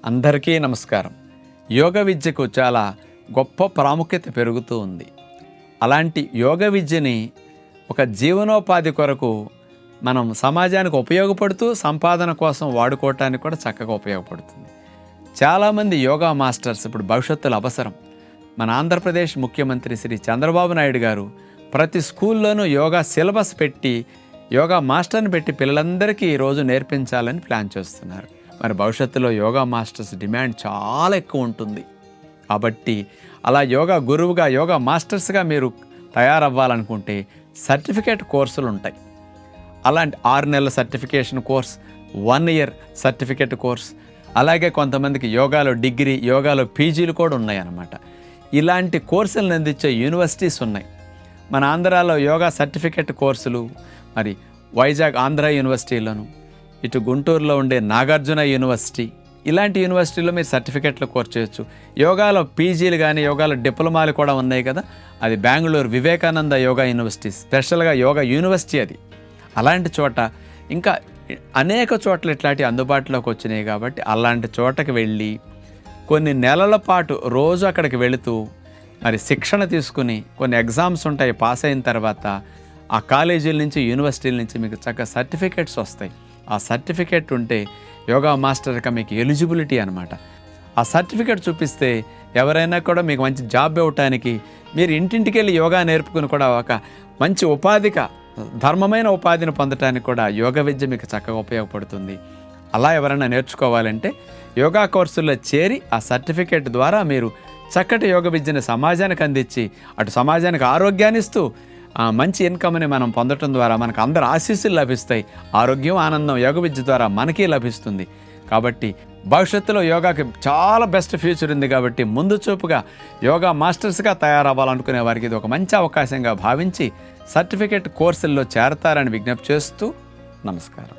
అందరికీ నమస్కారం. యోగ విద్యకు చాలా గొప్ప ప్రాముఖ్యత పెరుగుతూ ఉంది. అలాంటి యోగ విద్యని ఒక జీవనోపాధి కొరకు మనం సమాజానికి ఉపయోగపడుతూ సంపాదన కోసం వాడుకోవటానికి కూడా చక్కగా ఉపయోగపడుతుంది. చాలామంది యోగా మాస్టర్స్ ఇప్పుడు భవిష్యత్తులో అవసరం. మన ఆంధ్రప్రదేశ్ ముఖ్యమంత్రి శ్రీ చంద్రబాబు నాయుడు గారు ప్రతి స్కూల్లోనూ యోగా సిలబస్ పెట్టి యోగా మాస్టర్ని పెట్టి పిల్లలందరికీ ఈరోజు నేర్పించాలని ప్లాన్ చేస్తున్నారు. మరి భవిష్యత్తులో యోగా మాస్టర్స్ డిమాండ్ చాలా ఎక్కువ ఉంటుంది. కాబట్టి అలా యోగా గురువుగా యోగా మాస్టర్స్గా మీరు తయారవ్వాలనుకుంటే సర్టిఫికేట్ కోర్సులు ఉంటాయి. అలాంటి 6 నెలల certification course, 1 year certificate course, అలాగే కొంతమందికి యోగాలో డిగ్రీ, యోగాలో పీజీలు కూడా ఉన్నాయన్నమాట. ఇలాంటి కోర్సులను అందించే యూనివర్సిటీస్ ఉన్నాయి. మన ఆంధ్రాలో యోగా సర్టిఫికేట్ కోర్సులు మరి వైజాగ్ ఆంధ్ర యూనివర్సిటీలోను, ఇటు గుంటూరులో ఉండే నాగార్జున యూనివర్సిటీ, ఇలాంటి యూనివర్సిటీలో మీరు సర్టిఫికెట్లు కోర్స్ చేయొచ్చు. యోగాలో పీజీలు కానీ యోగాలో డిప్లొమాలు కూడా ఉన్నాయి కదా, అది బెంగళూరు వివేకానంద యోగా యూనివర్సిటీ, స్పెషల్గా యోగా యూనివర్సిటీ అది. అలాంటి చోట ఇంకా అనేక చోట్ల ఇట్లాంటి అందుబాటులోకి వచ్చినాయి. కాబట్టి అలాంటి చోటకి వెళ్ళి కొన్ని నెలల పాటు రోజు అక్కడికి వెళుతూ మరి శిక్షణ తీసుకుని కొన్ని ఎగ్జామ్స్ ఉంటాయి. పాస్ అయిన తర్వాత ఆ కాలేజీల నుంచి యూనివర్సిటీల నుంచి మీకు చక్కగా సర్టిఫికేట్స్ వస్తాయి. ఆ సర్టిఫికేట్ ఉంటే యోగా మాస్టర్గా మీకు ఎలిజిబిలిటీ అనమాట. ఆ సర్టిఫికేట్ చూపిస్తే ఎవరైనా కూడా మీకు మంచి జాబ్ ఇవ్వటానికి, మీరు ఇంటింటికి వెళ్ళి యోగా నేర్పుకుని కూడా ఒక మంచి ఉపాధిగా ధర్మమైన ఉపాధిని పొందటానికి కూడా యోగ విద్య మీకు చక్కగా ఉపయోగపడుతుంది. అలా ఎవరైనా నేర్చుకోవాలంటే యోగా కోర్సుల్లో చేరి ఆ సర్టిఫికేట్ ద్వారా మీరు చక్కటి యోగ విద్యను సమాజానికి అందించి అటు సమాజానికి ఆరోగ్యాన్ని ఇస్తూ మంచి ఇన్కమ్ని మనం పొందటం ద్వారా మనకు అందరు ఆశీస్సులు లభిస్తాయి. ఆరోగ్యం, ఆనందం యోగ విద్య ద్వారా మనకి లభిస్తుంది. కాబట్టి భవిష్యత్తులో యోగాకి చాలా బెస్ట్ ఫ్యూచర్ ఉంది. కాబట్టి ముందు చూపుగా యోగా మాస్టర్స్గా తయారవ్వాలనుకునే వారికి ఇది ఒక మంచి అవకాశంగా భావించి సర్టిఫికేట్ కోర్సుల్లో చేరతారని విజ్ఞప్తి చేస్తూ నమస్కారం.